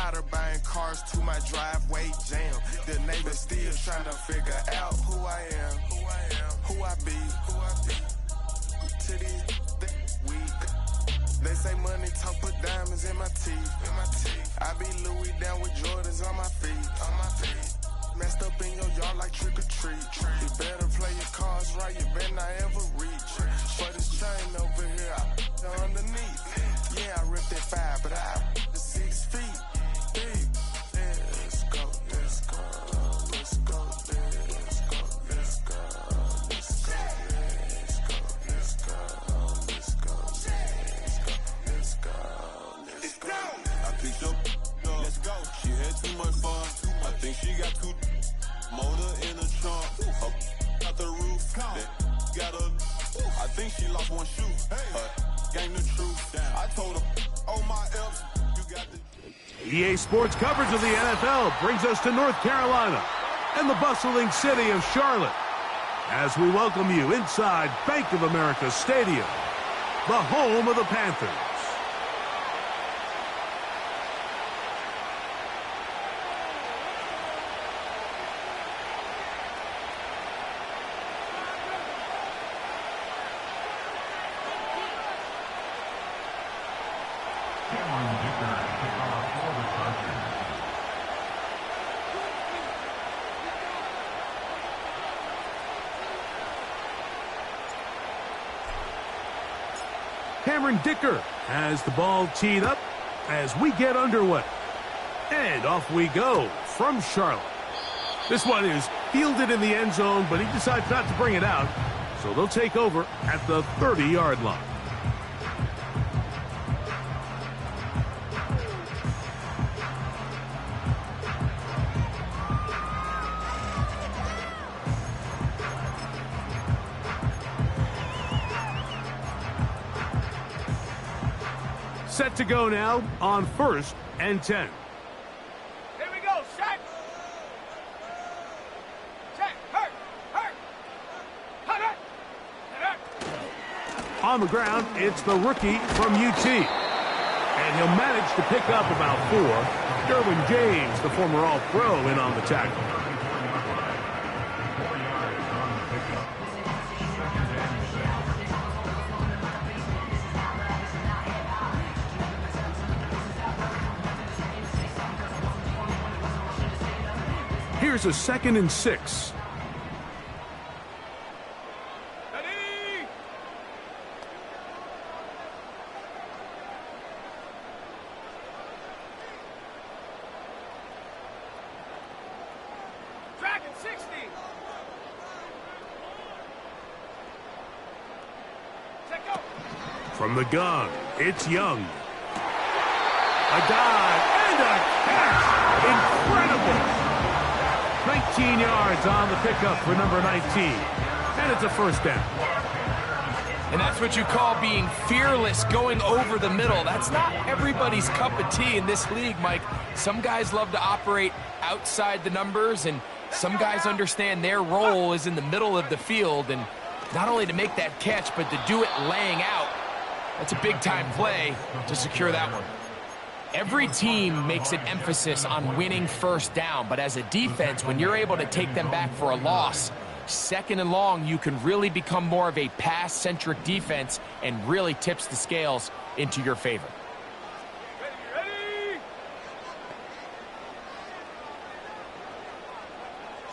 tired of buying cars to my driveway jam. The neighbors still trying to figure out who I am, who I be. To these weak. They say money talk, put diamonds in my teeth. I be Louis down with Jordans on my feet. Messed up in your yard like trick or treat. You better play your cards right, you better not ever reach. For this chain over here, I underneath. Yeah, I ripped that 5, but I the 6 feet deep. Let's go, let's go, let's go, let's go, let's go, let's go, let's go, let's go, let's go, let's go, let's go. I picked up, let's go. She had too much fun. I think she got too motor in the trunk. Out the roof. Got a. I think she lost one shoe. Gang the truth. I told her, oh my F's, you got the. EA Sports coverage of the NFL brings us to North Carolina and the bustling city of Charlotte as we welcome you inside Bank of America Stadium, the home of the Panthers. Cameron Dicker has the ball teed up as we get underway. And off we go from Charlotte. This one is fielded in the end zone, but he decides not to bring it out. So they'll take over at the 30-yard line. Set to go now on 1st and 10. Here we go, set. Set, hurt. On the ground, it's the rookie from UT. And he'll manage to pick up about 4. Derwin James, the former All-Pro, in on the tackle. Here's a 2nd and 6. Ready? Dragon 60. Check go. From the gun, it's Young. A dive and a catch. Incredible. 19 yards on the pickup for number 19. And it's a 1st down. And that's what you call being fearless, going over the middle. That's not everybody's cup of tea in this league, Mike. Some guys love to operate outside the numbers, and some guys understand their role is in the middle of the field, and not only to make that catch, but to do it laying out. That's a big-time play to secure that one. Every team makes an emphasis on winning 1st down, but as a defense, when you're able to take them back for a loss, 2nd and long, you can really become more of a pass-centric defense and really tips the scales into your favor. Ready?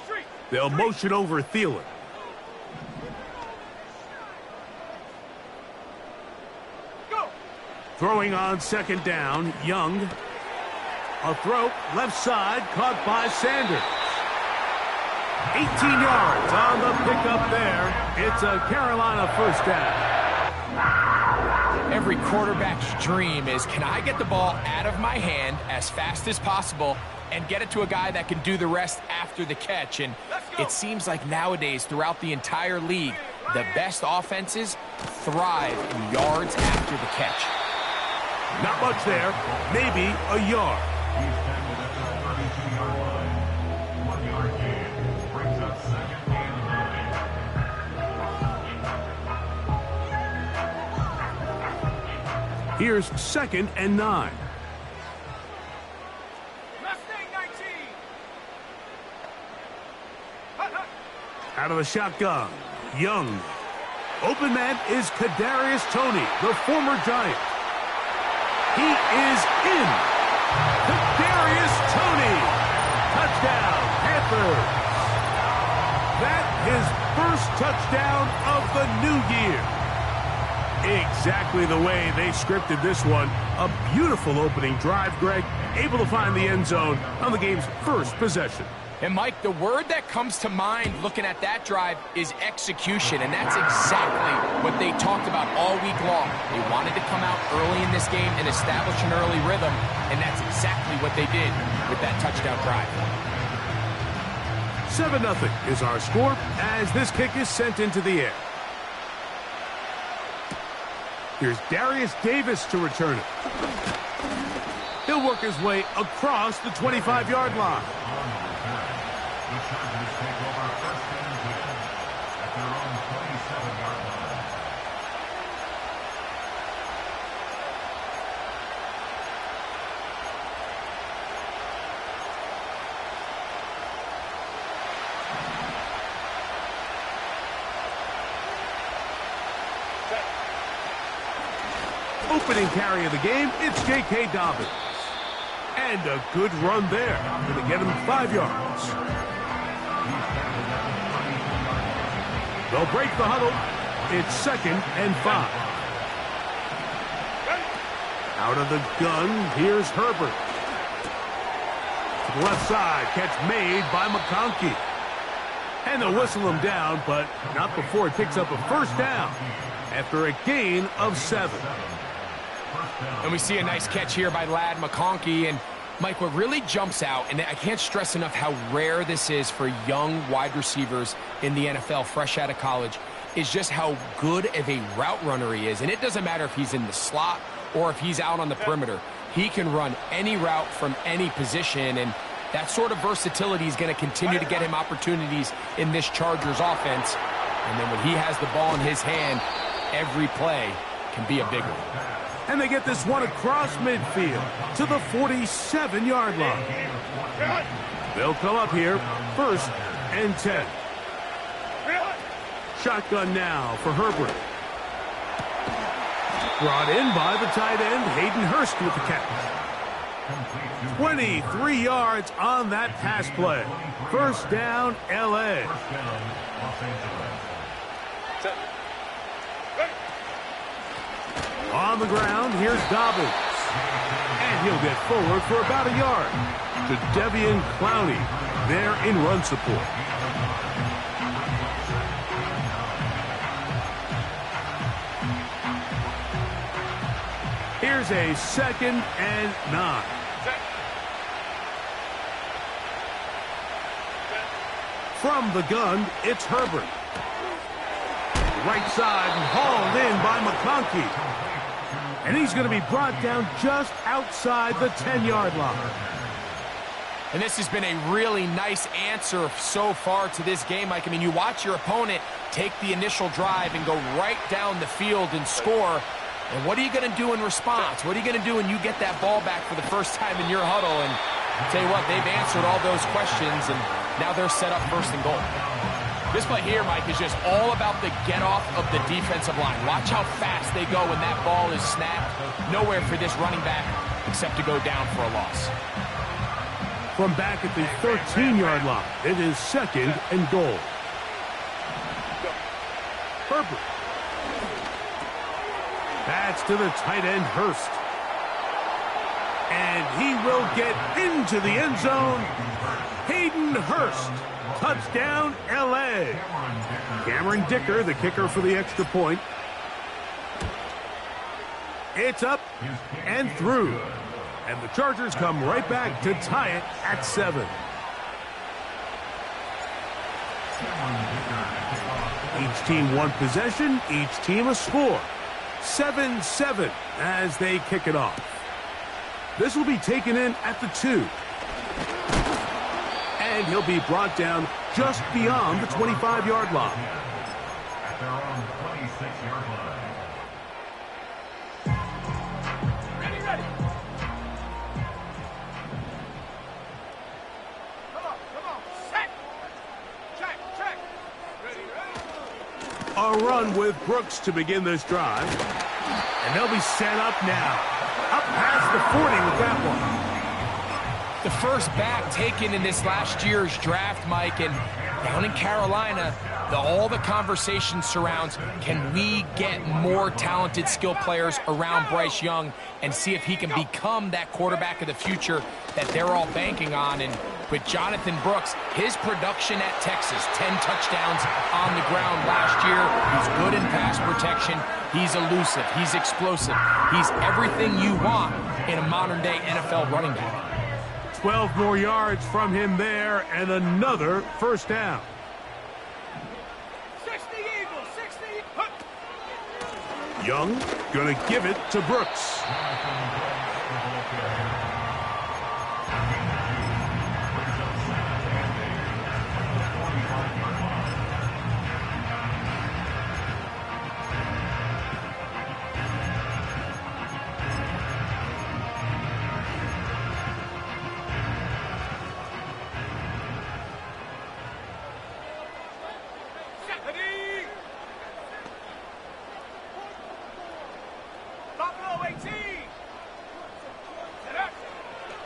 Street. They'll motion over Thielen. Throwing on 2nd down, Young. A throw, left side, caught by Sanders. 18 yards on the pickup there. It's a Carolina 1st down. Every quarterback's dream is, can I get the ball out of my hand as fast as possible and get it to a guy that can do the rest after the catch? And it seems like nowadays, throughout the entire league, the best offenses thrive in yards after the catch. Not much there, maybe a yard. Here's 2nd and 9. Out of the shotgun, Young. Open man is Kadarius Toney, the former Giant. He is in. Kadarius Toney. Touchdown, Panthers. That his first touchdown of the new year. Exactly the way they scripted this one. A beautiful opening drive, Greg. Able to find the end zone on the game's first possession. And, Mike, the word that comes to mind looking at that drive is execution, and that's exactly what they talked about all week long. They wanted to come out early in this game and establish an early rhythm, and that's exactly what they did with that touchdown drive. 7-0 is our score as this kick is sent into the air. Here's Darius Davis to return it. He'll work his way across the 25-yard line. The Chargers take over first and 10 at their own 27-yard line. Opening carry of the game, it's J.K. Dobbins. And a good run there. Going to get him 5 yards. They'll break the huddle. It's 2nd and 5. Out of the gun, here's Herbert. To the left side, catch made by McConkey. And they'll whistle him down, but not before he picks up a first down after a gain of 7. And we see a nice catch here by Lad McConkey. And, Mike, what really jumps out, and I can't stress enough how rare this is for young wide receivers in the NFL fresh out of college, is just how good of a route runner he is. And it doesn't matter if he's in the slot or if he's out on the perimeter. He can run any route from any position, and that sort of versatility is going to continue to get him opportunities in this Chargers offense. And then when he has the ball in his hand, every play can be a big one. And they get this one across midfield to the 47-yard line. They'll come up here, 1st and 10. Shotgun now for Herbert. Brought in by the tight end, Hayden Hurst with the catch. 23 yards on that pass play. First down, L.A. On the ground, here's Dobbins. And he'll get forward for about a yard to Devian Clowney there in run support. Here's a 2nd and 9. From the gun, it's Herbert. Right side hauled in by McConkey. And he's going to be brought down just outside the 10-yard line. And this has been a really nice answer so far to this game, Mike. I mean, you watch your opponent take the initial drive and go right down the field and score. And what are you going to do in response? What are you going to do when you get that ball back for the first time in your huddle? And I'll tell you what, they've answered all those questions, and now they're set up 1st and goal. This play here, Mike, is just all about the get-off of the defensive line. Watch how fast they go when that ball is snapped. Nowhere for this running back except to go down for a loss. From back at the 13-yard line, it is 2nd and goal. Herbert. That's to the tight end, Hurst. And he will get into the end zone. Hayden Hurst. Touchdown, L.A. Cameron Dicker, the kicker for the extra point. It's up and through. And the Chargers come right back to tie it at 7. Each team one possession, each team a score. 7-7 as they kick it off. This will be taken in at the 2. And he'll be brought down just beyond the 25-yard line. At their own 26-yard line. Ready. Come on. Set. Check. A run with Brooks to begin this drive. And they'll be set up now. Up past the 40 with that one. The first back taken in this last year's draft, Mike, and down in Carolina, all the conversation surrounds, can we get more talented skill players around Bryce Young and see if he can become that quarterback of the future that they're all banking on. And with Jonathan Brooks, his production at Texas, 10 touchdowns on the ground last year. He's good in pass protection. He's elusive. He's explosive. He's everything you want in a modern-day NFL running back. 12 more yards from him there, and another first down. 60 Eagles, 60. Young gonna give it to Brooks.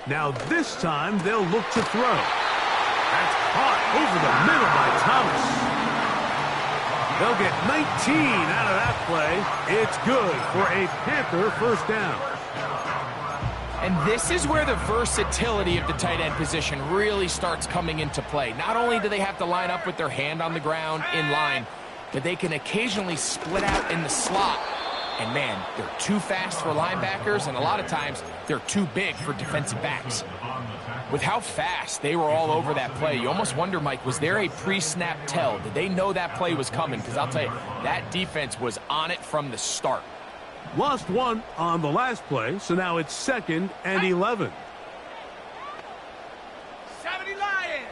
Now this time they'll look to throw. That's caught over the middle by Thomas. They'll get 19 out of that play. It's good for a Panther first down. And this is where the versatility of the tight end position really starts coming into play. Not only do they have to line up with their hand on the ground in line, but they can occasionally split out in the slot. And man, they're too fast for linebackers, and a lot of times they're too big for defensive backs. With how fast they were all over that play, you almost wonder, Mike, was there a pre-snap tell? Did they know that play was coming? Because I'll tell you, that defense was on it from the start. Lost one on the last play, so now it's 2nd and 11. 70 Lions.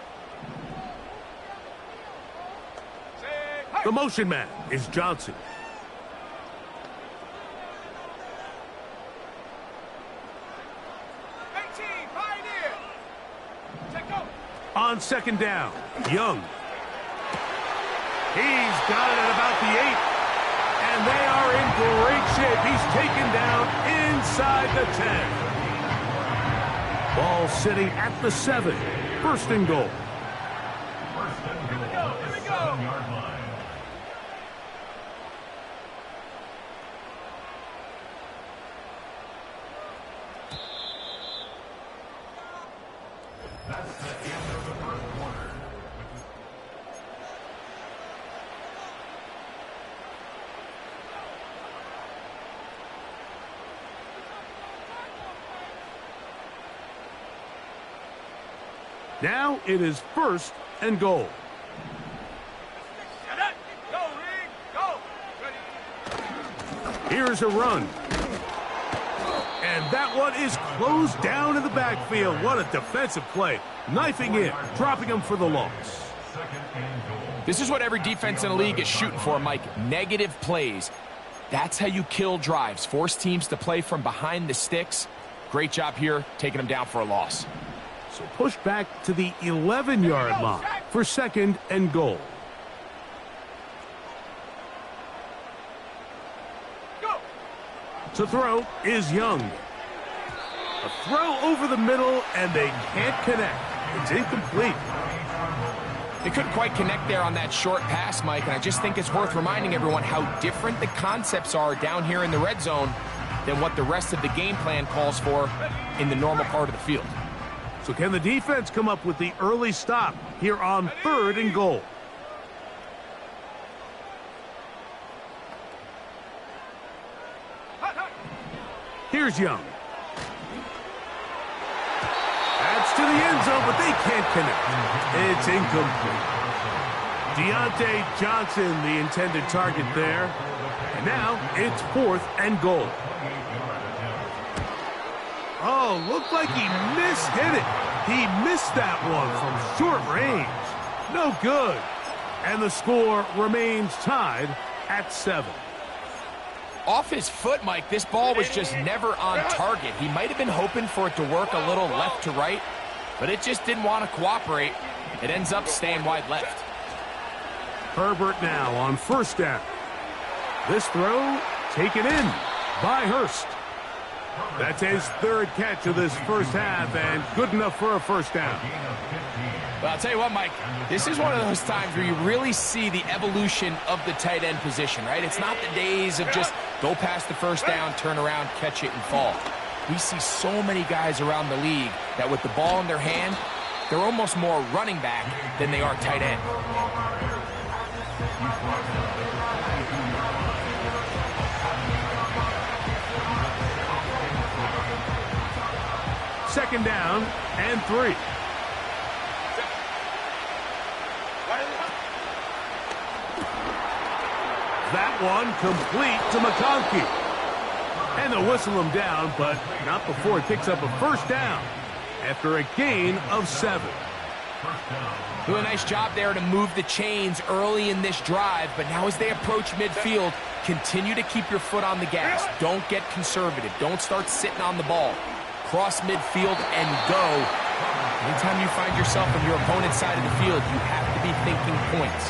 The motion man is Johnson. On 2nd down, Young. He's got it at about the 8. And they are in great shape. He's taken down inside the 10. Ball sitting at the 7. 1st and goal. Here we go, here we go. Now it is 1st and goal. Go, Ring, go. Ready. Here's a run. And that one is closed down in the backfield. What a defensive play. Knifing in, dropping him for the loss. This is what every defense in the league is shooting for, Mike. Negative plays. That's how you kill drives. Force teams to play from behind the sticks. Great job here, taking them down for a loss. So push back to the 11-yard line for 2nd and goal. Go. To throw is Young. A throw over the middle, and they can't connect. It's incomplete. They couldn't quite connect there on that short pass, Mike, and I just think it's worth reminding everyone how different the concepts are down here in the red zone than what the rest of the game plan calls for in the normal part of the field. So can the defense come up with the early stop here on 3rd and goal? Here's Young. That's to the end zone, but they can't connect. It's incomplete. Deontay Johnson, the intended target there. And now it's 4th and goal. Oh, looked like he mishit it. He missed that one from short range. No good. And the score remains tied at 7. Off his foot, Mike, this ball was just never on target. He might have been hoping for it to work a little left to right, but it just didn't want to cooperate. It ends up staying wide left. Herbert now on 1st down. This throw taken in by Hurst. That's his third catch of this first half, and good enough for a first down. Well, I'll tell you what, Mike, this is one of those times where you really see the evolution of the tight end position, right? It's not the days of just go past the first down, turn around, catch it, and fall. We see so many guys around the league that with the ball in their hand, they're almost more running back than they are tight end. Second down and 3. That one complete to McConkey. And they'll whistle him down, but not before he picks up a first down after a gain of 7. Do a nice job there to move the chains early in this drive, but now as they approach midfield, continue to keep your foot on the gas. Don't get conservative. Don't start sitting on the ball. Cross midfield and go. Anytime you find yourself on your opponent's side of the field, you have to be thinking points.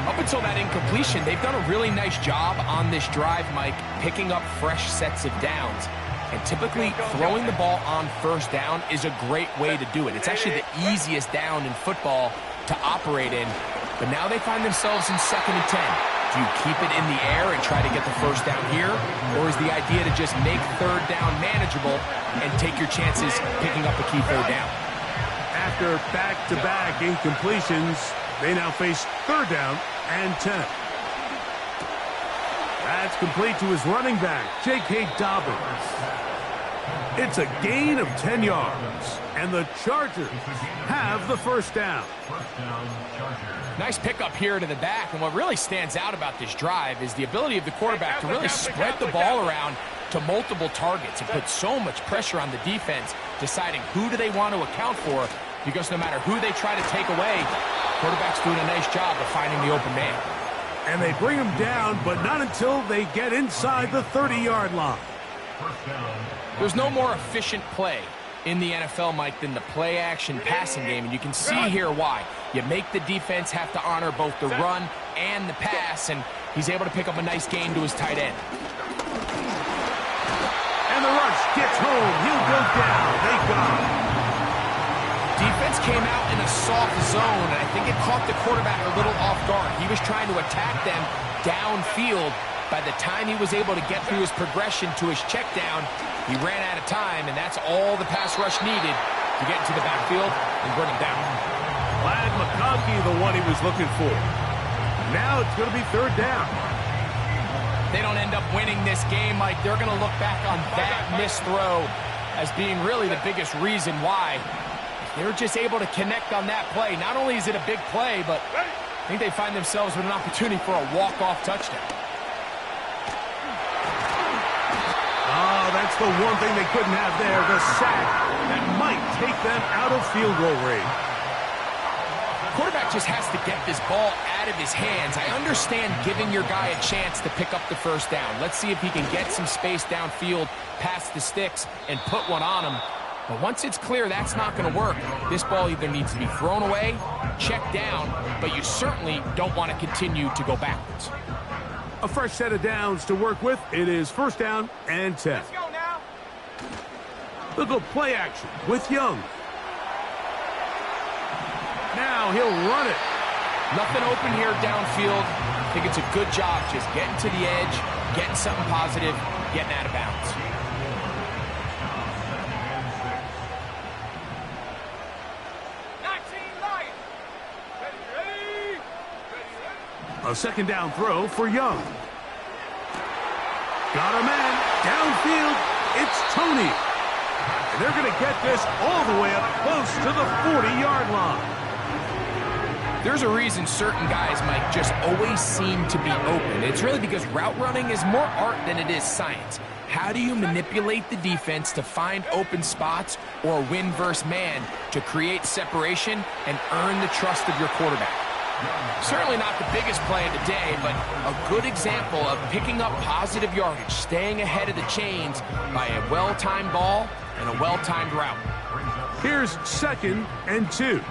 Up until that incompletion, they've done a really nice job on this drive, Mike, picking up fresh sets of downs. And typically, throwing the ball on first down is a great way to do it. It's actually the easiest down in football to operate in. But now they find themselves in 2nd and 10. Do you keep it in the air and try to get the first down here? Or is the idea to just make third down manageable and take your chances picking up a key third down? After back-to-back incompletions, they now face 3rd down and 10. That's complete to his running back, J.K. Dobbins. It's a gain of 10 yards, and the Chargers have the first down. Nice pickup here to the back, and what really stands out about this drive is the ability of the quarterback to really spread the ball around to multiple targets and put so much pressure on the defense, deciding who do they want to account for, because no matter who they try to take away, quarterback's doing a nice job of finding the open man. And they bring him down, but not until they get inside the 30-yard line. There's no more efficient play in the NFL, Mike, than the play-action passing game, and you can see here why. You make the defense have to honor both the run and the pass, and he's able to pick up a nice gain to his tight end. And the rush gets home. He'll go down. They got him. Defense came out in a soft zone, and I think it caught the quarterback a little off guard. He was trying to attack them downfield. By the time he was able to get through his progression to his check down, he ran out of time, and that's all the pass rush needed to get into the backfield and bring him down. Glad McConkey the one he was looking for. Now it's going to be 3rd down. They don't end up winning this game, Mike. They're going to look back on that missed throw as being really the biggest reason why. They were just able to connect on that play. Not only is it a big play, but I think they find themselves with an opportunity for a walk-off touchdown. Oh, that's the one thing they couldn't have there, the sack that might take them out of field goal range. Quarterback just has to get this ball out of his hands. I understand giving your guy a chance to pick up the first down. Let's see if he can get some space downfield past the sticks and put one on him. But once it's clear that's not going to work, this ball either needs to be thrown away, checked down, but you certainly don't want to continue to go backwards. A fresh set of downs to work with. It is 1st down and 10. Let's go now. They'll go play action with Young. Now he'll run it. Nothing open here downfield. I think it's a good job just getting to the edge, getting something positive, getting out of bounds. A 2nd down throw for Young. Got a man downfield. It's Tony. And they're going to get this all the way up close to the 40-yard line. There's a reason certain guys, Mike, just always seem to be open. It's really because route running is more art than it is science. How do you manipulate the defense to find open spots or win versus man to create separation and earn the trust of your quarterback? Certainly not the biggest play of the day, but a good example of picking up positive yardage, staying ahead of the chains by a well-timed ball and a well-timed route. Here's 2nd and 2.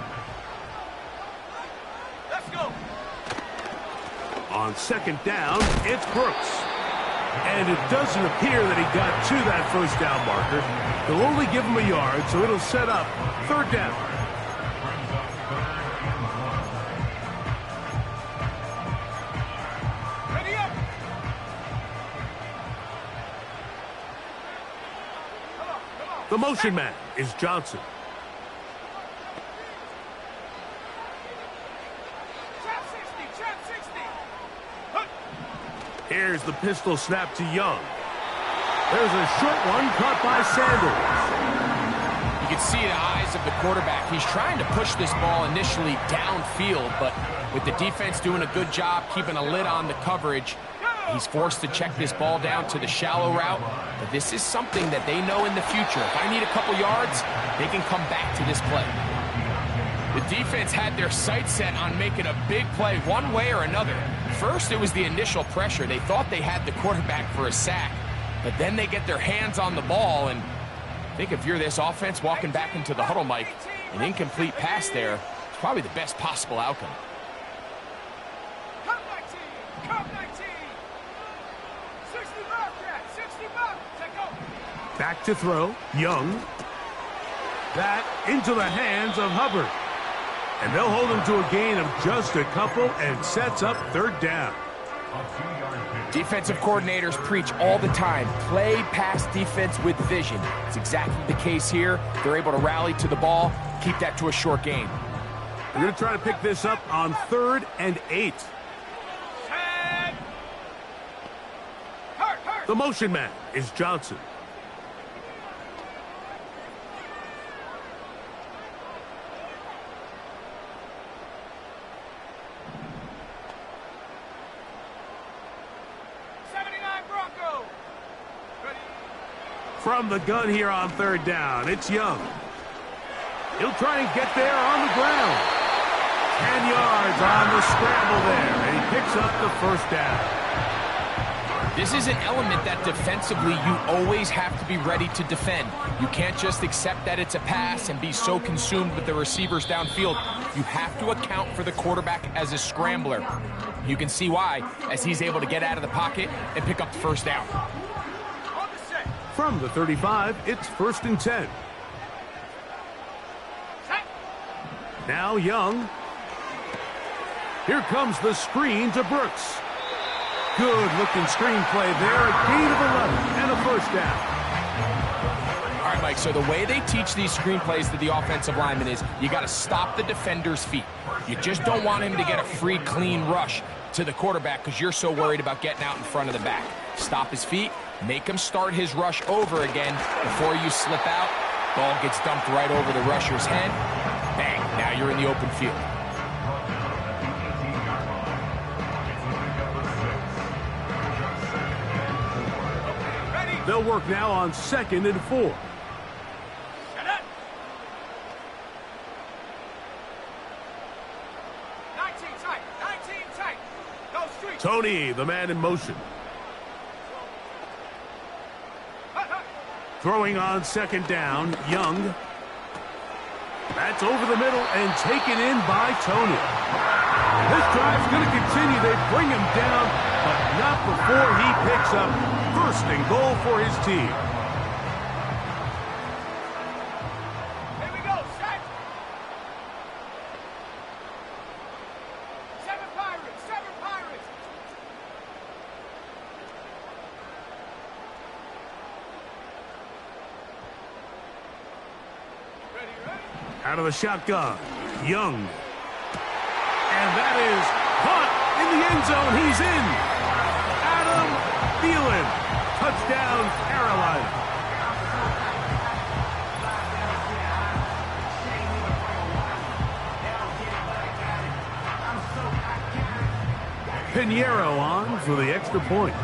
Let's go. On second down, it's Brooks. And it doesn't appear that he got to that first down marker. They'll only give him a yard, so it'll set up third down. Ready up. The motion man is Johnson. Here's the pistol snap to Young. There's a short one caught by Sanders. You can see the eyes of the quarterback. He's trying to push this ball initially downfield, but with the defense doing a good job keeping a lid on the coverage, he's forced to check this ball down to the shallow route. But this is something that they know in the future. If I need a couple yards, they can come back to this play. The defense had their sights set on making a big play one way or another. First, it was the initial pressure. They thought they had the quarterback for a sack, but then they get their hands on the ball, and I think if you're this offense walking back into the huddle, Mike, an incomplete pass there is probably the best possible outcome. Come 19, come 19. 60 bucks, Jack, 60 bucks. Take over. Back to throw, Young. That into the hands of Hubbard. And they'll hold him to a gain of just a couple and sets up third down. Defensive coordinators preach all the time, play pass defense with vision. It's exactly the case here. They're able to rally to the ball, keep that to a short gain. We're going to try to pick this up on 3rd and 8. The motion man is Johnson. From the gun here on 3rd down, it's Young. He'll try and get there on the ground. 10 yards on the scramble there, and he picks up the first down. This is an element that defensively you always have to be ready to defend. You can't just accept that it's a pass and be so consumed with the receivers downfield. You have to account for the quarterback as a scrambler. You can see why, as he's able to get out of the pocket and pick up the first down. From the 35, it's 1st and 10. Now Young. Here comes the screen to Brooks. Good-looking screen play there. A gain of 11 and a first down. All right, Mike, so the way they teach these screenplays to the offensive lineman is you got to stop the defender's feet. You just don't want him to get a free, clean rush to the quarterback because you're so worried about getting out in front of the back. Stop his feet, make him start his rush over again before you slip out. Ball gets dumped right over the rusher's head. Bang, now you're in the open field. They'll work now on 2nd and 4. Tony, the man in motion. Throwing on 2nd down, Young. That's over the middle and taken in by Tony. This drive's going to continue. They bring him down, but not before he picks up 1st and goal for his team. Here we go, set. 7 Pirates, 7 Pirates. Out of the shotgun, Young. And that is caught in the end zone. He's in. Adam Thielen. Touchdown, Carolina. Pinheiro on for the extra point.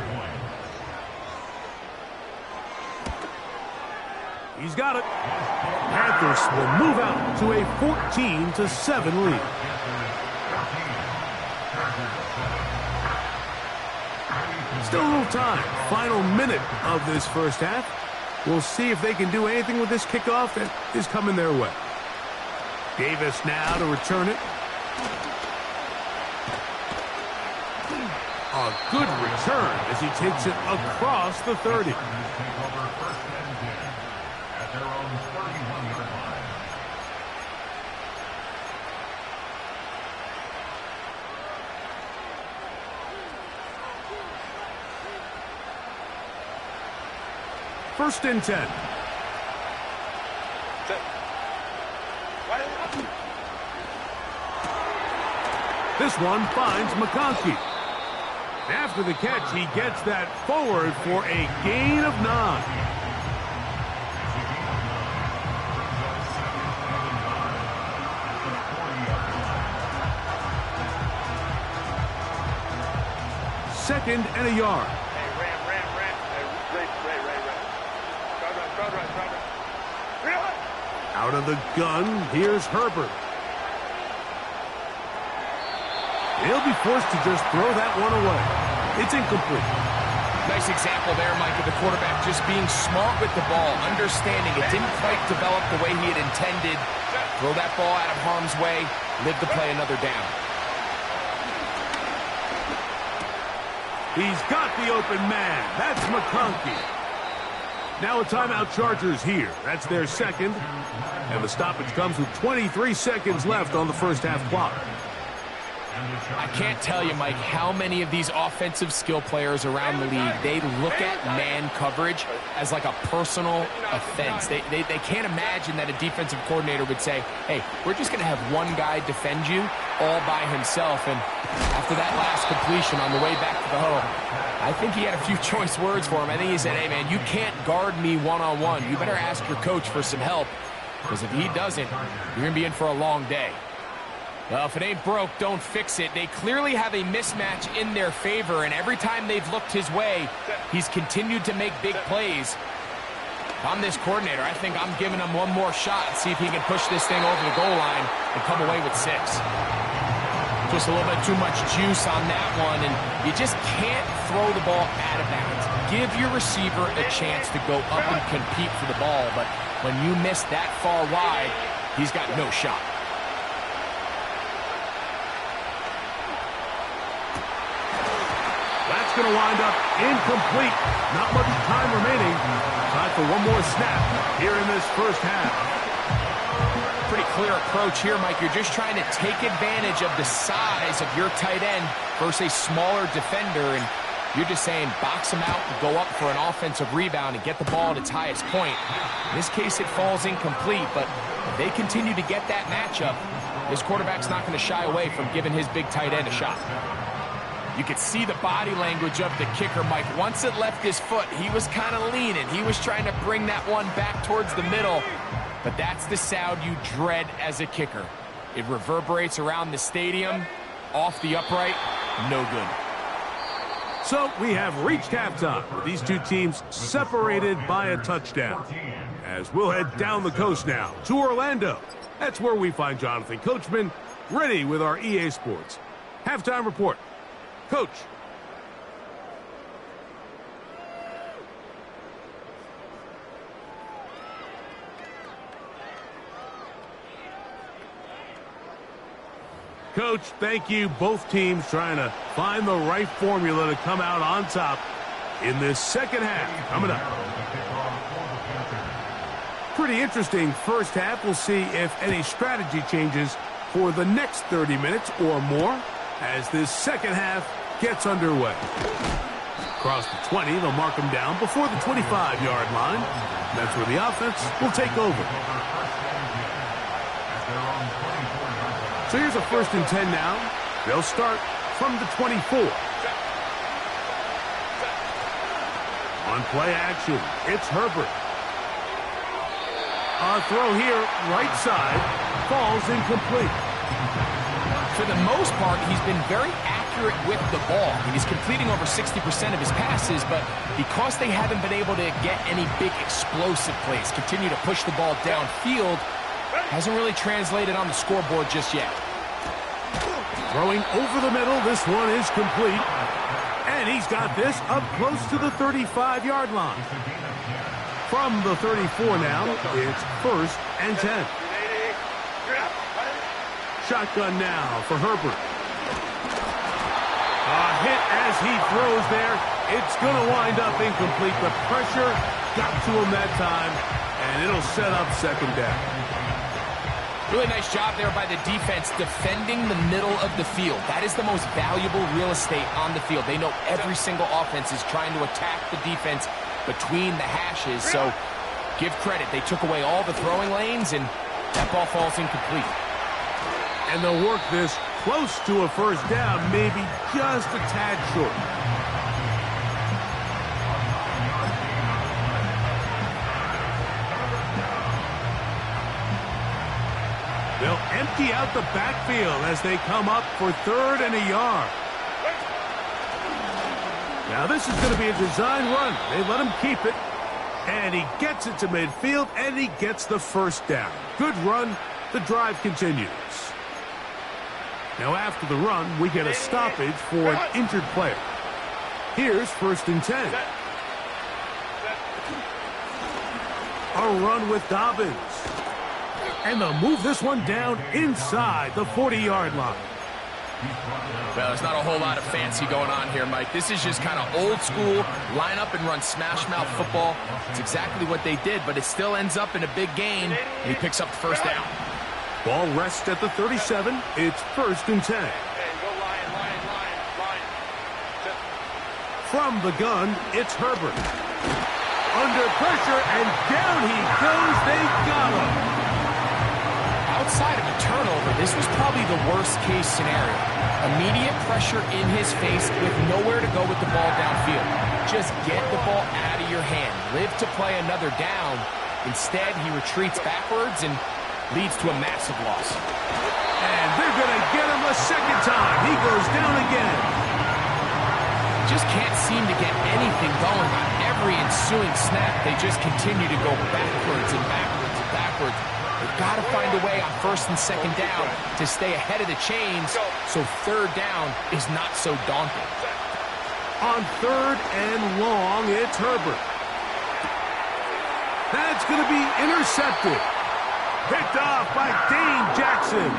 He's got it. Panthers will move out to a 14-7 lead. Still a little time. Final minute of this first half. We'll see if they can do anything with this kickoff that is coming their way. Davis now to return it. A good return as he takes it across the 30. Take over first and 10 at their own 31-yard line. First and 10. This one finds McConkey. After the catch, he gets that forward for a gain of 9. Second and a yard. Hey, Ram. Hey, Ray. Crowd right. Out of the gun, here's Herbert. He'll be forced to just throw that one away. It's incomplete. Nice example there, Mike, of the quarterback just being smart with the ball, understanding it didn't quite develop the way he had intended. Throw that ball out of harm's way, live to play another down. He's got the open man. That's McConkey. Now a timeout Chargers here. That's their second. And the stoppage comes with 23 seconds left on the first half clock. I can't tell you, Mike, how many of these offensive skill players around the league, they look at man coverage as like a personal offense. They can't imagine that a defensive coordinator would say, hey, we're just going to have one guy defend you all by himself. And after that last completion on the way back to the huddle, I think he had a few choice words for him. I think he said, hey, man, you can't guard me one-on-one. You better ask your coach for some help, because if he doesn't, you're going to be in for a long day. Well, if it ain't broke, don't fix it. They clearly have a mismatch in their favor, and every time they've looked his way, he's continued to make big plays. If I'm this coordinator, I think I'm giving him one more shot and see if he can push this thing over the goal line and come away with 6. Just a little bit too much juice on that one, and you just can't throw the ball out of bounds. Give your receiver a chance to go up and compete for the ball, but when you miss that far wide, he's got no shot. That's going to wind up incomplete. Not much time remaining. Time for one more snap here in this first half. Pretty clear approach here, Mike. You're just trying to take advantage of the size of your tight end versus a smaller defender, and you're just saying box him out and go up for an offensive rebound and get the ball at its highest point. In this case, it falls incomplete, but if they continue to get that matchup, this quarterback's not going to shy away from giving his big tight end a shot. You could see the body language of the kicker, Mike. Once it left his foot, he was kind of leaning. He was trying to bring that one back towards the middle. But that's the sound you dread as a kicker. It reverberates around the stadium, off the upright, no good. So we have reached halftime with these two teams separated by a touchdown. As we'll head down the coast now to Orlando. That's where we find Jonathan Coachman ready with our EA Sports halftime report. Coach. Coach, thank you. Both teams trying to find the right formula to come out on top in this second half. Coming up. Pretty interesting first half. We'll see if any strategy changes for the next 30 minutes or more as this second half gets underway. Across the 20, they'll mark them down before the 25-yard line. That's where the offense will take over. So here's a 1st and 10 now. They'll start from the 24. On play action, it's Herbert. A throw here, right side, falls incomplete. For the most part, he's been very accurate with the ball. He's completing over 60% of his passes, but because they haven't been able to get any big explosive plays, continue to push the ball downfield, hasn't really translated on the scoreboard just yet. Throwing over the middle, this one is complete. And he's got this up close to the 35-yard line. From the 34 now, it's 1st and 10. Shotgun now for Herbert. A hit as he throws there. It's going to wind up incomplete. The pressure got to him that time, and it'll set up second down. Really nice job there by the defense defending the middle of the field. That is the most valuable real estate on the field. They know every single offense is trying to attack the defense between the hashes, so give credit. They took away all the throwing lanes, and that ball falls incomplete. And they'll work this close to a first down, maybe just a tad short. They'll empty out the backfield as they come up for 3rd and a yard. Now this is going to be a design run. They let him keep it. And he gets it to midfield, and he gets the first down. Good run. The drive continues. Now after the run, we get a stoppage for an injured player. Here's 1st and 10. A run with Dobbins. And they'll move this one down inside the 40-yard line. Well, there's not a whole lot of fancy going on here, Mike. This is just kind of old school, line up and run smash mouth football. It's exactly what they did, but it still ends up in a big gain, and he picks up the first down. Ball rests at the 37. It's 1st and 10. From the gun, it's Herbert. Under pressure, and down he goes. They got him. Outside of a turnover, this was probably the worst-case scenario. Immediate pressure in his face with nowhere to go with the ball downfield. Just get the ball out of your hand. Live to play another down. Instead, he retreats backwards and leads to a massive loss. And they're going to get him a second time. He goes down again. Just can't seem to get anything going on every ensuing snap. They just continue to go backwards and backwards and backwards. They've got to find a way on 1st and 2nd down to stay ahead of the chains so 3rd down is not so daunting. On 3rd and long, it's Herbert. That's going to be intercepted. Picked off by Dane Jackson.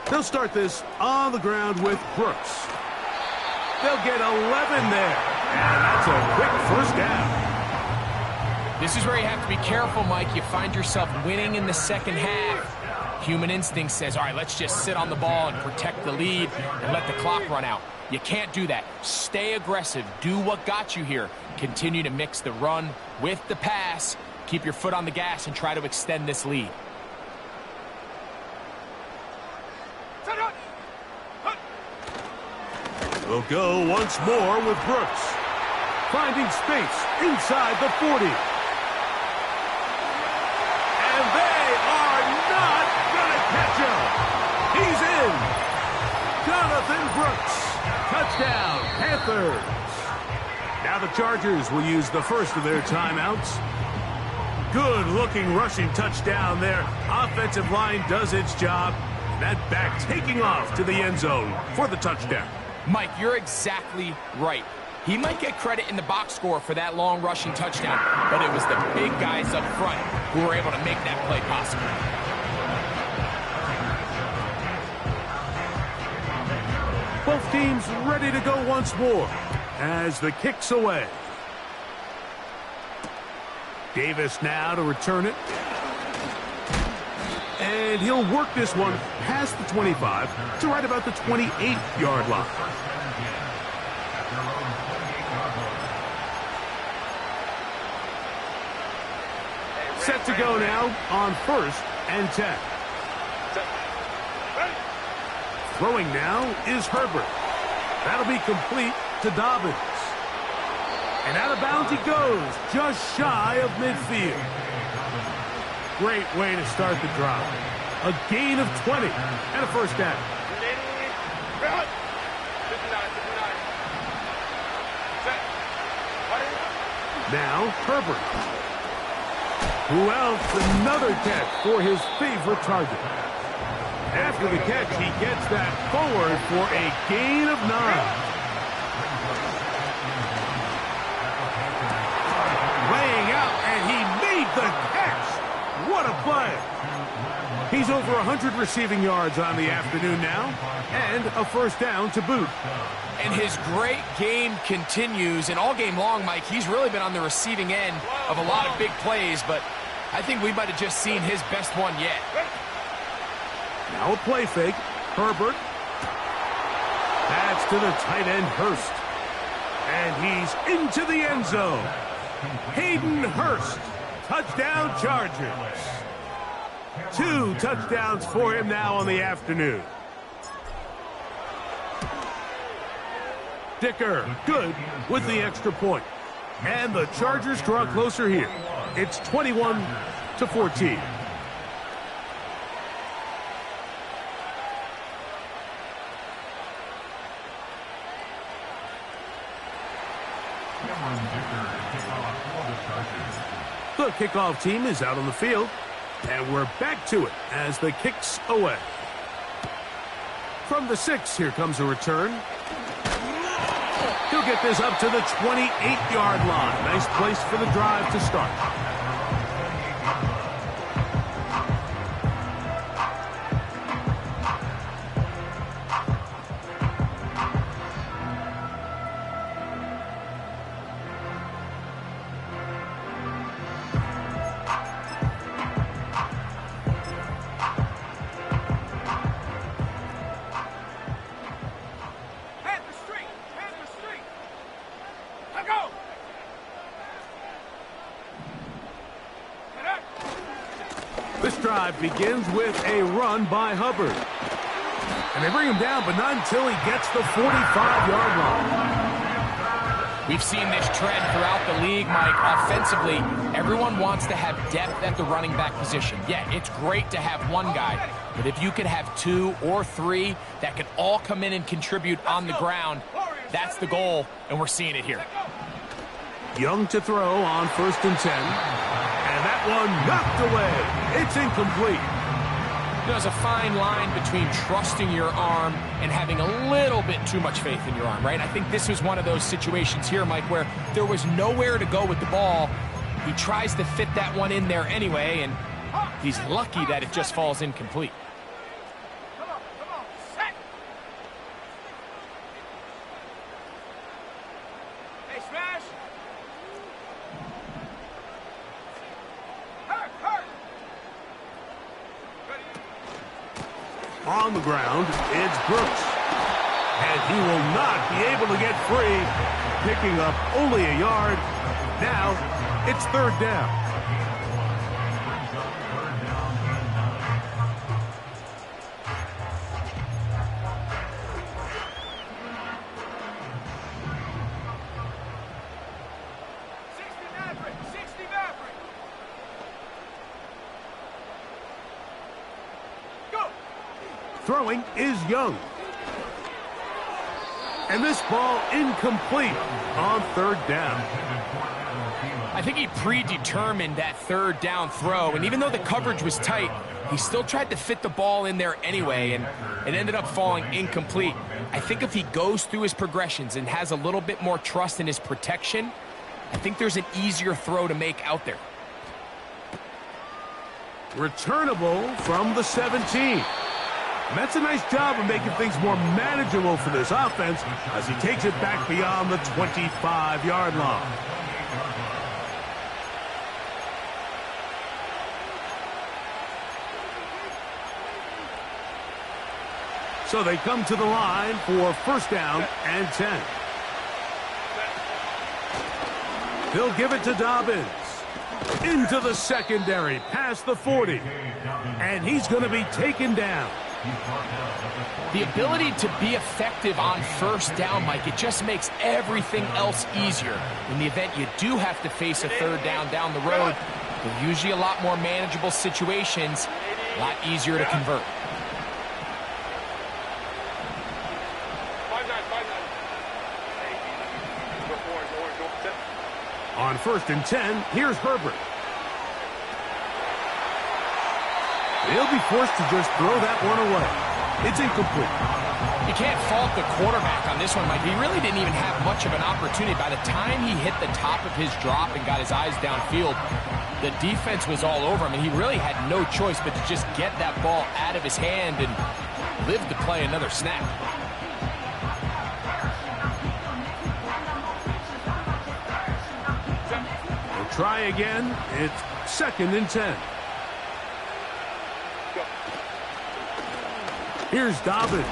They'll start this on the ground with Brooks. They'll get 11 there. And that's a quick first down. This is where you have to be careful, Mike. You find yourself winning in the second half. Human instinct says, all right, let's just sit on the ball and protect the lead and let the clock run out. You can't do that. Stay aggressive. Do what got you here. Continue to mix the run with the pass. Keep your foot on the gas and try to extend this lead. We'll go once more with Brooks. Finding space inside the 40. And they are not going to catch him. He's in. Jonathan Brooks. Touchdown, Panthers. Now the Chargers will use the first of their timeouts. Good-looking rushing touchdown there. Offensive line does its job. That back taking off to the end zone for the touchdown. Mike, you're exactly right. He might get credit in the box score for that long rushing touchdown, but it was the big guys up front who were able to make that play possible. Both teams ready to go once more as the kick's away. Davis now to return it. And he'll work this one past the 25 to right about the 28-yard line. Set to go now on 1st and 10. Throwing now is Herbert. That'll be complete to Dobbins. And out of bounds he goes, just shy of midfield. Great way to start the drive. A gain of 20 and a first down. Now, Herbert. Who else? Another catch for his favorite target. After the catch, he gets that forward for a gain of 9. Laying out, and he made the catch. What a play. He's over 100 receiving yards on the afternoon now, and a first down to boot. And his great game continues, and all game long, Mike, he's really been on the receiving end of a lot of big plays, but I think we might have just seen his best one yet. Now a play fake. Herbert. That's to the tight end, Hurst. And he's into the end zone. Hayden Hurst. Touchdown Chargers. 2 touchdowns for him now on the afternoon. Dicker, good with the extra point. And the Chargers draw closer here. It's 21-14. The kickoff team is out on the field, and we're back to it as the kick's away. From the 6, here comes a return. He'll get this up to the 28-yard line. Nice place for the drive to start. This drive begins with a run by Hubbard. And they bring him down, but not until he gets the 45-yard line. We've seen this trend throughout the league, Mike. Offensively, everyone wants to have depth at the running back position. Yeah, it's great to have one guy, but if you could have 2 or 3 that could all come in and contribute on the ground, that's the goal, and we're seeing it here. Young to throw on 1st and 10. And that one knocked away. It's incomplete. There's a fine line between trusting your arm and having a little bit too much faith in your arm, right? I think this was one of those situations here, Mike, where there was nowhere to go with the ball. He tries to fit that one in there anyway, and he's lucky that it just falls incomplete. On the ground, it's Brooks. And he will not be able to get free, picking up only a yard. Now, it's 3rd down. Throwing is Young. And this ball incomplete on 3rd down. I think he predetermined that 3rd down throw, and even though the coverage was tight, he still tried to fit the ball in there anyway, and it ended up falling incomplete. I think if he goes through his progressions and has a little bit more trust in his protection, I think there's an easier throw to make out there. Returnable from the 17. And that's a nice job of making things more manageable for this offense as he takes it back beyond the 25-yard line. So they come to the line for 1st down and 10. He'll give it to Dobbins. Into the secondary, past the 40. And he's going to be taken down. The ability to be effective on 1st down, Mike, it just makes everything else easier. In the event you do have to face a 3rd down the road, they're usually a lot more manageable situations. A lot easier to convert. 5-9, 5-9. Go forward, go forward. On 1st and 10, here's Herbert. He'll be forced to just throw that one away. It's incomplete. You can't fault the quarterback on this one, Mike. He really didn't even have much of an opportunity. By the time he hit the top of his drop and got his eyes downfield, the defense was all over him, and he really had no choice but to just get that ball out of his hand and live to play another snap. They'll try again. It's 2nd and 10. Here's Dobbins.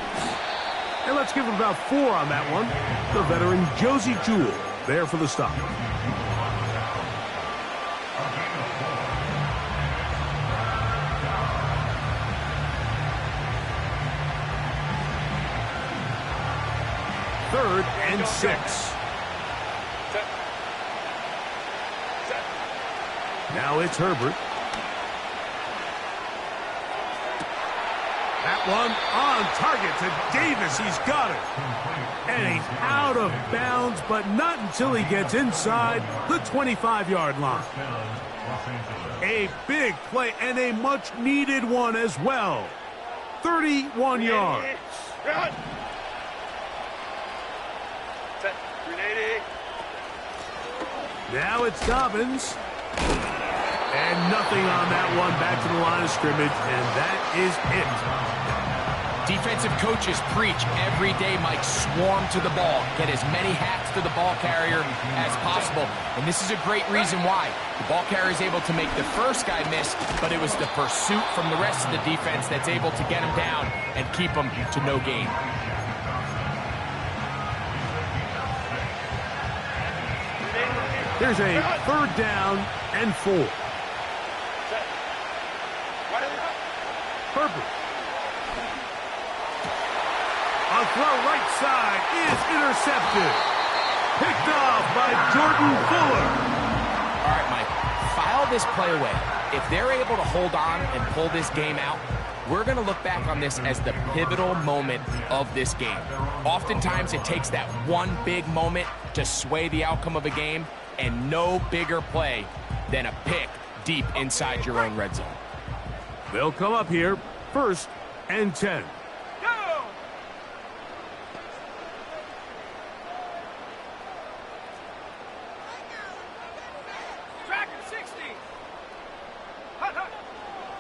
And let's give him about 4 on that one. The veteran Josie Jewell there for the stop. Third and 6. Now it's Herbert. That one on target to Davis. He's got it. And he's out of bounds, but not until he gets inside the 25-yard line. A big play and a much-needed one as well. 31 yards. Now it's Dobbins. And nothing on that one. Back to the line of scrimmage, and that is it. Defensive coaches preach every day, Mike, swarm to the ball. Get as many hats to the ball carrier as possible. And this is a great reason why. The ball carrier is able to make the first guy miss, but it was the pursuit from the rest of the defense that's able to get him down and keep him to no gain. There's a 3rd down and 4. Herbert. On throw right side is intercepted. Picked off by Jordan Fuller. All right, Mike, file this play away. If they're able to hold on and pull this game out, we're going to look back on this as the pivotal moment of this game. Oftentimes, it takes that one big moment to sway the outcome of a game, and no bigger play than a pick deep inside your own red zone. They'll come up here, 1st and 10. Go! Track 60.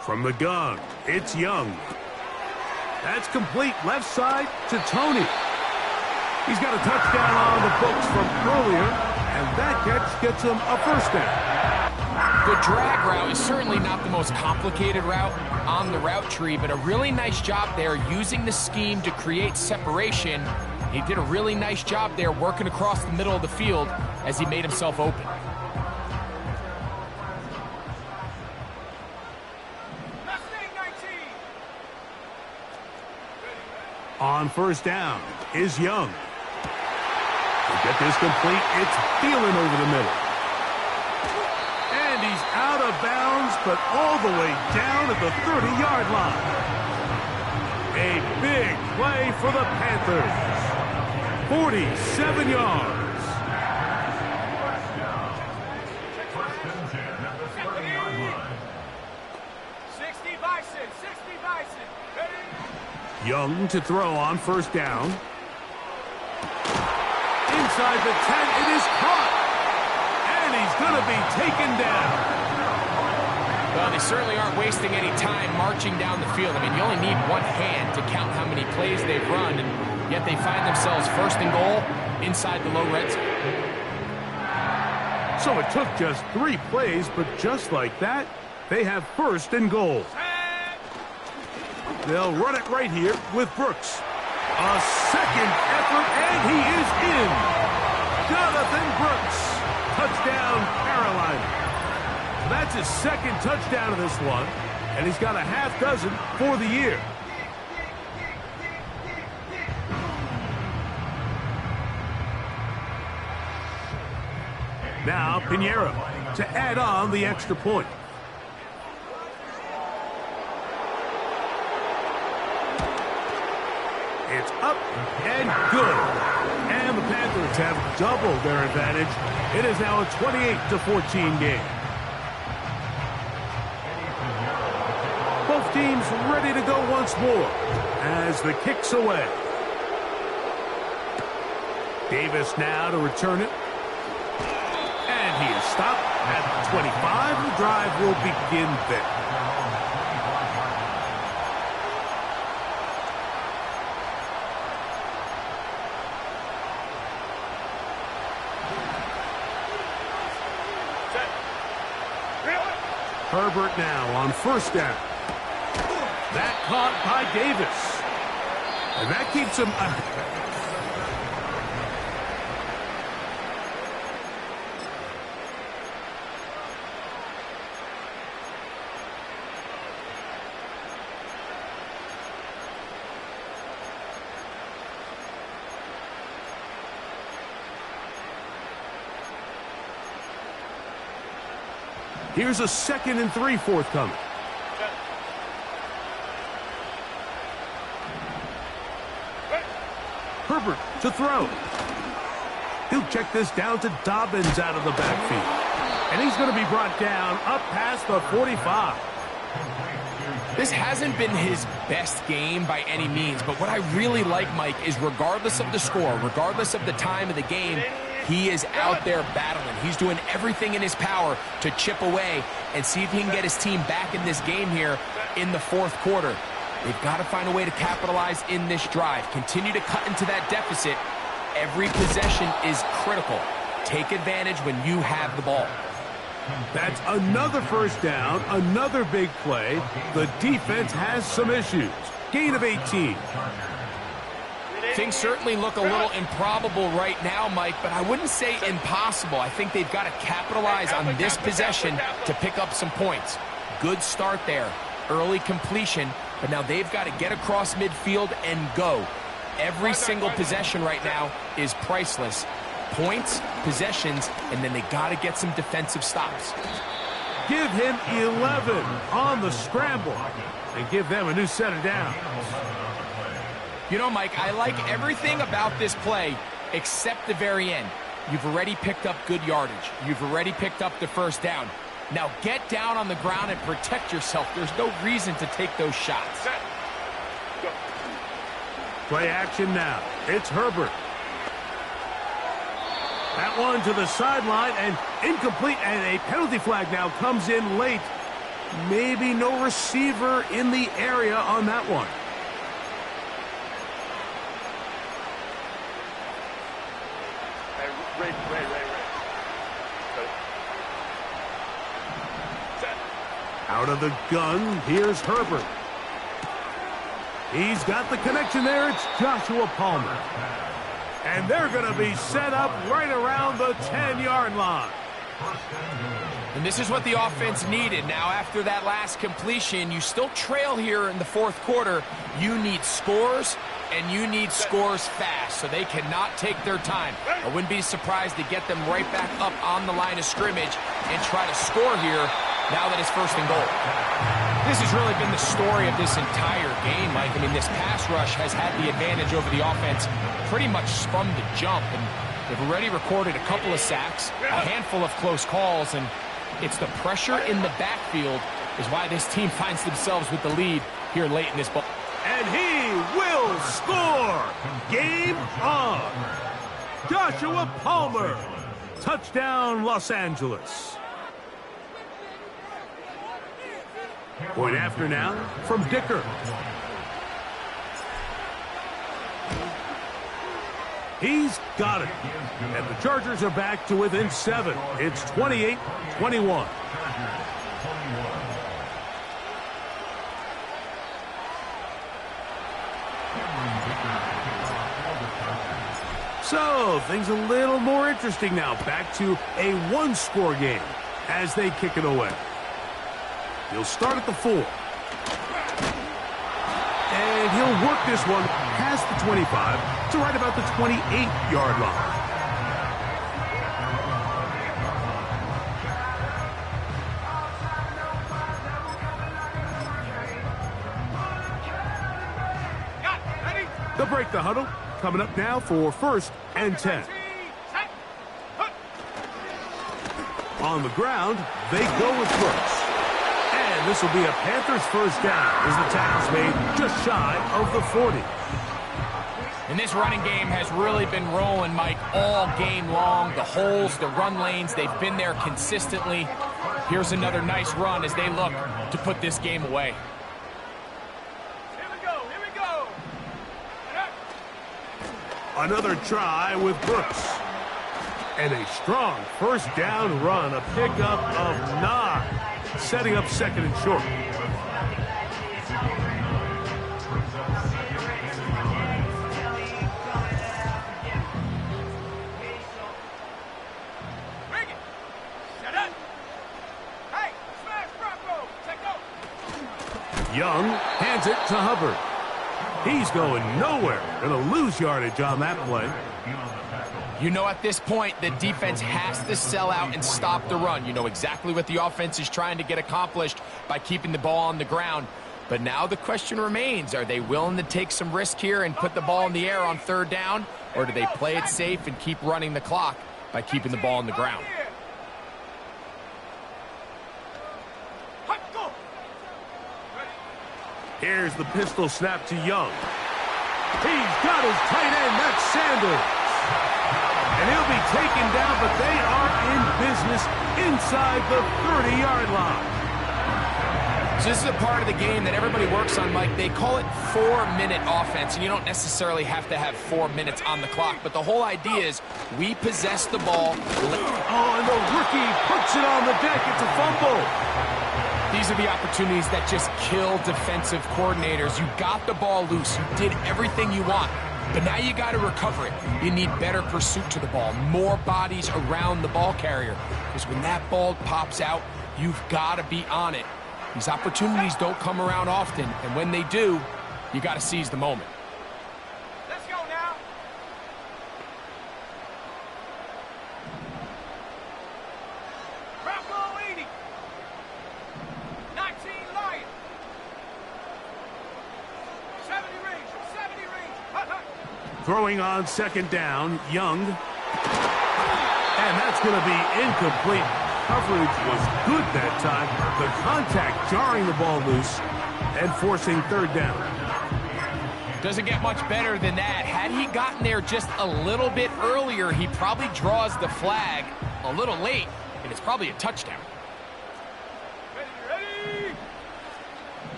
From the gun, it's Young. That's complete left side to Tony. He's got a touchdown on the books from earlier, and that catch gets him a 1st down. The drag route is certainly not the most complicated route on the route tree, but a really nice job there using the scheme to create separation. He did a really nice job there working across the middle of the field as he made himself open. On 1st down is Young. To get this complete, it's Thielen over the middle. And he's out of bounds, but all the way down at the 30-yard line. A big play for the Panthers. 47 yards. First and 10 at the 30-yard line. 60 Bison, 60 Bison. Ready? Young to throw on 1st down. Inside the 10, it is caught. And he's going to be taken down. Well, they certainly aren't wasting any time marching down the field. I mean, you only need one hand to count how many plays they've run, and yet they find themselves 1st and goal inside the low red zone. So it took just 3 plays, but just like that, they have 1st and goal. They'll run it right here with Brooks. A second effort, and he is in. Jonathan Brooks. Touchdown, Carolina. That's his 2nd touchdown of this one, and he's got a half dozen for the year. Now Pinheiro to add on the extra point. It's up and good. And the Panthers have doubled their advantage. It is now a 28-14 game. Both teams ready to go once more as the kick's away. Davis now to return it. And he is stopped at the 25. The drive will begin there. Herbert now on first down. That caught by Davis. And that keeps him... Here's a 2nd and 3 forthcoming. Herbert to throw. He'll check this down to Dobbins out of the backfield. And he's going to be brought down up past the 45. This hasn't been his best game by any means, but what I really like, Mike, is regardless of the score, regardless of the time of the game, he is out there battling. He's doing everything in his power to chip away and see if he can get his team back in this game here in the 4th quarter. They've got to find a way to capitalize in this drive. Continue to cut into that deficit. Every possession is critical. Take advantage when you have the ball. That's another first down, another big play. The defense has some issues. Gain of 18. Things certainly look a little improbable right now, Mike, but I wouldn't say impossible. I think they've got to capitalize on this possession to pick up some points. Good start there. Early completion, but now they've got to get across midfield and go. Every single possession right now is priceless. Points, possessions, and then they got to get some defensive stops. Give him 11 on the scramble and give them a new set of downs. You know, Mike, I like everything about this play except the very end. You've already picked up good yardage. You've already picked up the first down. Now get down on the ground and protect yourself. There's no reason to take those shots. Play action now. It's Herbert. That one to the sideline and incomplete, and a penalty flag now comes in late. Maybe no receiver in the area on that one. Out of the gun, here's Herbert. He's got the connection there. It's Joshua Palmer. And they're going to be set up right around the 10-yard line. And this is what the offense needed. Now, after that last completion, you still trail here in the 4th quarter. You need scores, and you need scores fast, so they cannot take their time. I wouldn't be surprised to get them right back up on the line of scrimmage and try to score here now that it's 1st and goal. This has really been the story of this entire game, Mike. I mean, this pass rush has had the advantage over the offense pretty much from the jump, and they've already recorded a couple of sacks, a handful of close calls, and it's the pressure in the backfield is why this team finds themselves with the lead here late in this ball. And he will score! Game on! Joshua Palmer! Touchdown, Los Angeles. Point after now from Dicker. He's got it. And the Chargers are back to within 7. It's 28-21. So, things a little more interesting now. Back to a one-score game as they kick it away. He'll start at the 4. And he'll work this one past the 25 to right about the 28-yard line. They'll break the huddle. Coming up now for 1st and 10. On the ground, they go with Brooks. And this will be a Panthers first down as the tackle's made just shy of the 40. And this running game has really been rolling, Mike, all game long. The holes, the run lanes, they've been there consistently. Here's another nice run as they look to put this game away. Here we go, here we go. Another try with Brooks. And a strong first down run, a pickup of 9, setting up 2nd and short. Bring it. Set up. Hey, smash Bronco. Take go. Young hands it to Hubbard. He's going nowhere. Gonna lose yardage on that play. You know, at this point, the defense has to sell out and stop the run. You know exactly what the offense is trying to get accomplished by keeping the ball on the ground. But now the question remains, are they willing to take some risk here and put the ball in the air on 3rd down? Or do they play it safe and keep running the clock by keeping the ball on the ground? Here's the pistol snap to Young. He's got his tight end, that's Sanders. And he'll be taken down, but they are in business inside the 30-yard line. So this is a part of the game that everybody works on, Mike. They call it 4-minute offense, and you don't necessarily have to have 4 minutes on the clock. But the whole idea is we possess the ball. Oh, and the rookie puts it on the deck. It's a fumble. These are the opportunities that just kill defensive coordinators. You got the ball loose. You did everything you want. But now you got to recover it. You need better pursuit to the ball, more bodies around the ball carrier. Because when that ball pops out, you've got to be on it. These opportunities don't come around often, and when they do, you got to seize the moment. Let's go now. Bronco 80. 19 Lion. 70 range, 70 range. Hut, hut. Throwing on 2nd down, Young. And that's going to be incomplete. Coverage was good that time. The contact jarring the ball loose and forcing 3rd down. Doesn't get much better than that. Had he gotten there just a little bit earlier, he probably draws the flag a little late, and it's probably a touchdown. Ready?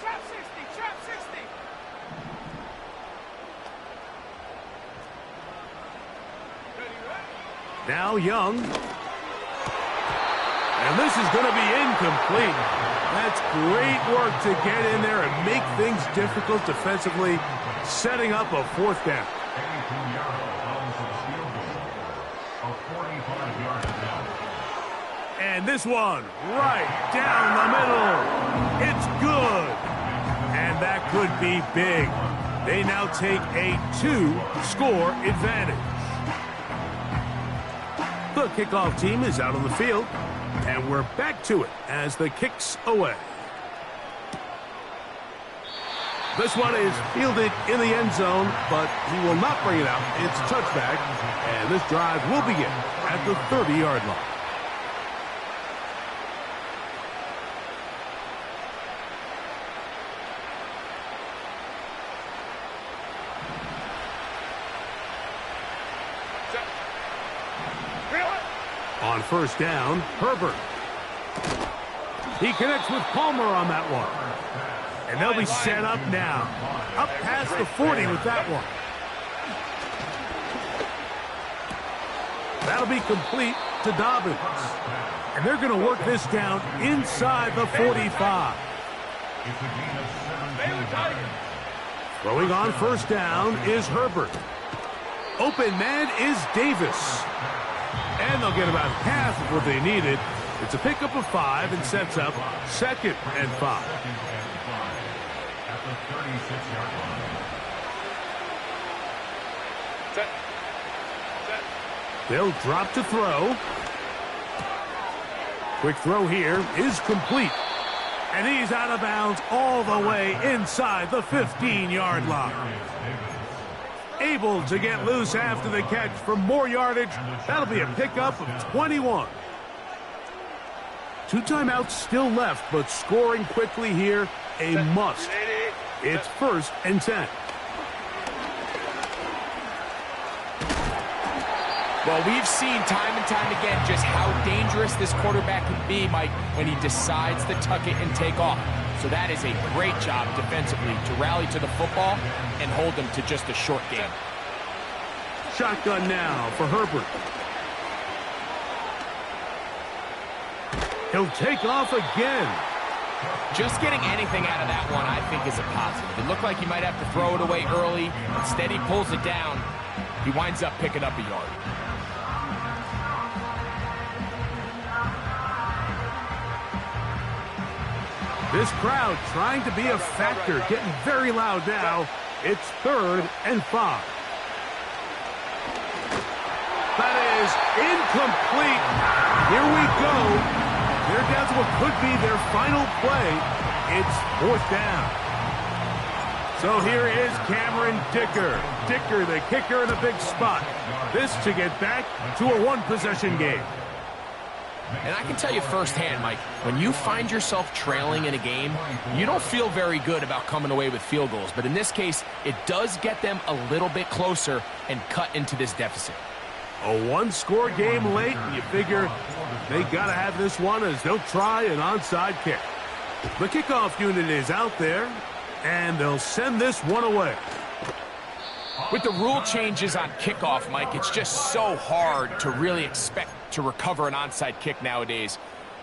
Trap 60, trap 60. Ready? Now Young. And this is going to be incomplete. That's great work to get in there and make things difficult defensively, setting up a 4th down. 82-yard field goal. A 45-yard down. And this one right down the middle. It's good. And that could be big. They now take a 2-score advantage. The kickoff team is out on the field. And we're back to it as the kick's away. This one is fielded in the end zone, but he will not bring it out. It's touchback, and this drive will begin at the 30-yard line. On 1st down, Herbert. He connects with Palmer on that one. And they'll be set up now. Up past the 40 with that one. That'll be complete to Dobbins. And they're going to work this down inside the 45. Throwing on 1st down is Herbert. Open man is Davis. And they'll get about half of what they needed. It's a pickup of 5 and sets up 2nd and 5. At the 36-yard line. Set. They'll drop to throw. Quick throw here is complete. And he's out of bounds all the way inside the 15-yard line. able to get loose after the catch for more yardage. That'll be a pickup of 21. 2 timeouts still left, but scoring quickly here, a must. It's 1st and 10. Well, we've seen time and time again just how dangerous this quarterback can be, Mike, when he decides to tuck it and take off. So that is a great job defensively to rally to the football and hold them to just a short game. Shotgun now for Herbert. He'll take off again. Just getting anything out of that one, I think, is a positive. It looked like he might have to throw it away early. Instead, he pulls it down. He winds up picking up a yard. This crowd trying to be a factor, getting very loud now. It's 3rd and 5. That is incomplete. Here we go. They're down to what could be their final play. It's 4th down. So here is Cameron Dicker. Dicker, the kicker in a big spot. This to get back to a 1-possession game. And I can tell you firsthand, Mike, when you find yourself trailing in a game, you don't feel very good about coming away with field goals. But in this case, it does get them a little bit closer and cut into this deficit. A 1-score game late, and you figure they got to have this one as they'll try an onside kick. The kickoff unit is out there, and they'll send this one away. With the rule changes on kickoff, Mike, it's just so hard to really expect to recover an onside kick nowadays.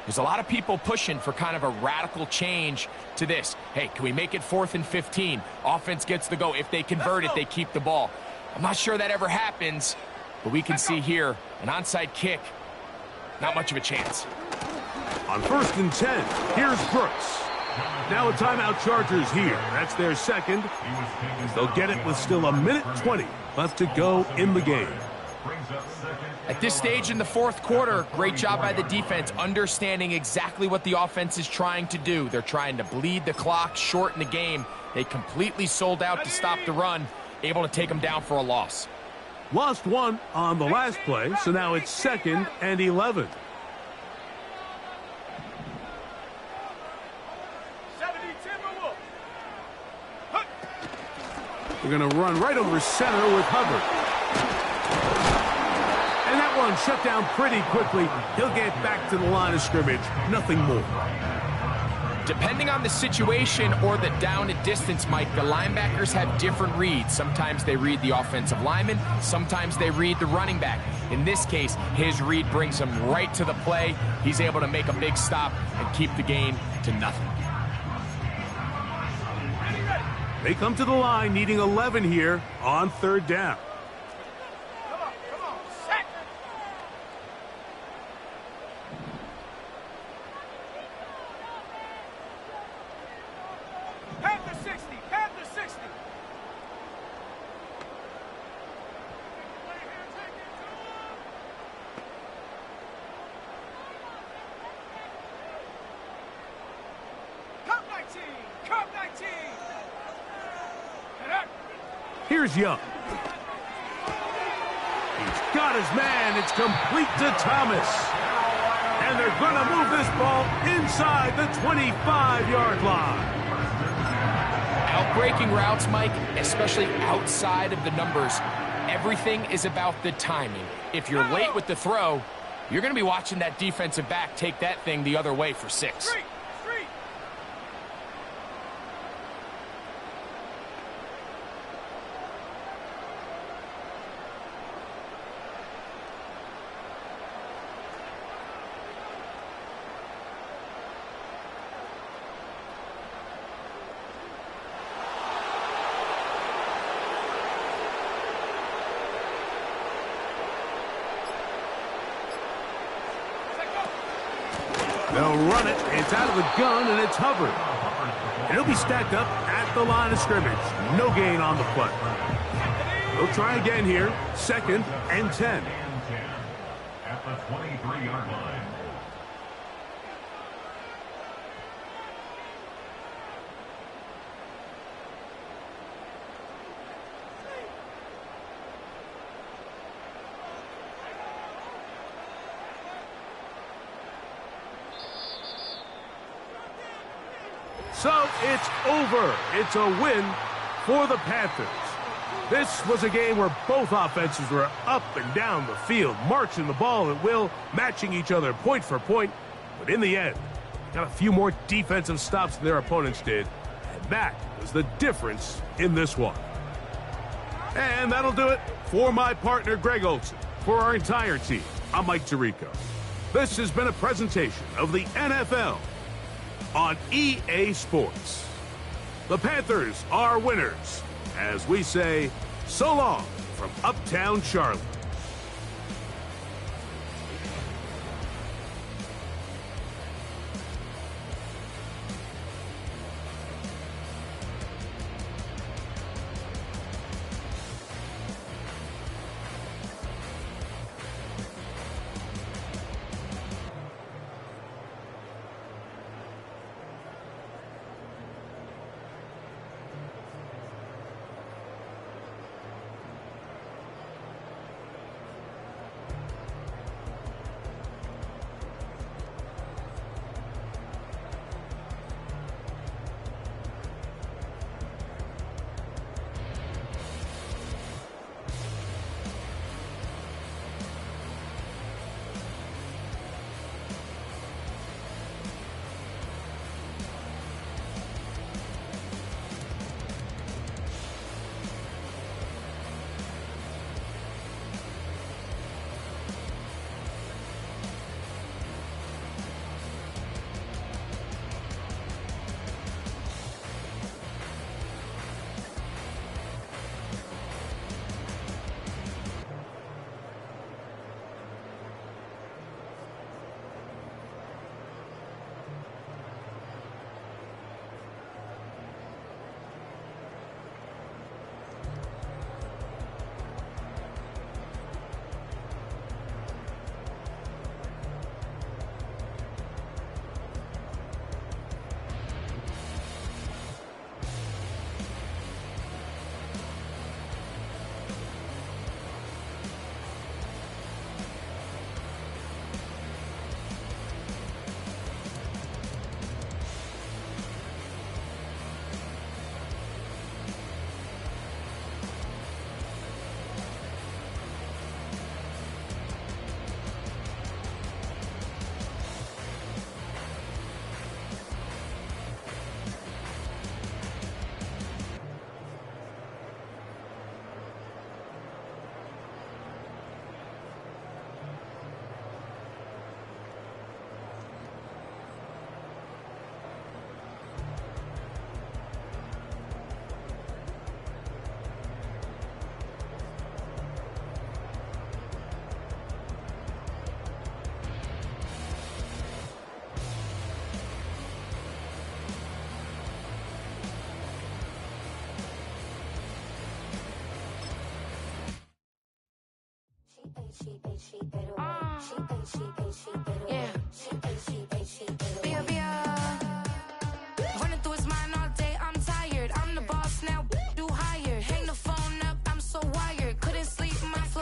There's a lot of people pushing for kind of a radical change to this. Hey, can we make it 4th and 15? Offense gets the go. If they convert it, they keep the ball. I'm not sure that ever happens, but we can see here an onside kick, not much of a chance. On 1st and 10, here's Brooks. Now a timeout Chargers here. That's their second. They'll get it with still 1:20 left to go in the game. At this stage in the 4th quarter, great job by the defense, understanding exactly what the offense is trying to do. They're trying to bleed the clock, shorten the game. They completely sold out to stop the run, able to take them down for a loss. Lost 1 on the last play, so now it's 2nd and 11. 70 Timberwolves. They're going to run right over center with Hubbard. And that one shut down pretty quickly. He'll get back to the line of scrimmage. Nothing more. Depending on the situation or the down and distance, Mike, the linebackers have different reads. Sometimes they read the offensive lineman. Sometimes they read the running back. In this case, his read brings him right to the play. He's able to make a big stop and keep the gain to nothing. They come to the line needing 11 here on 3rd down. Come on, set. Panther 60, Panther 60. Cup 19, Cup 19. Here's Young. He's got his man. It's complete to Thomas. And they're going to move this ball inside the 25-yard line. Outbreaking routes, Mike, especially outside of the numbers, everything is about the timing. If you're late with the throw, you're going to be watching that defensive back take that thing the other way for 6. Street. They'll run it. It's out of the gun, and it's Hubbard. And he'll be stacked up at the line of scrimmage. No gain on the play. They'll try again here. 2nd and 10. At the 23-yard line. So it's over. It's a win for the Panthers. This was a game where both offenses were up and down the field, marching the ball at will, matching each other point for point. But in the end, got a few more defensive stops than their opponents did. And that was the difference in this one. And that'll do it for my partner, Greg Olson. For our entire team, I'm Mike Tirico. This has been a presentation of the NFL on EA Sports. The Panthers are winners, as we say, so long from Uptown Charlotte. Yeah.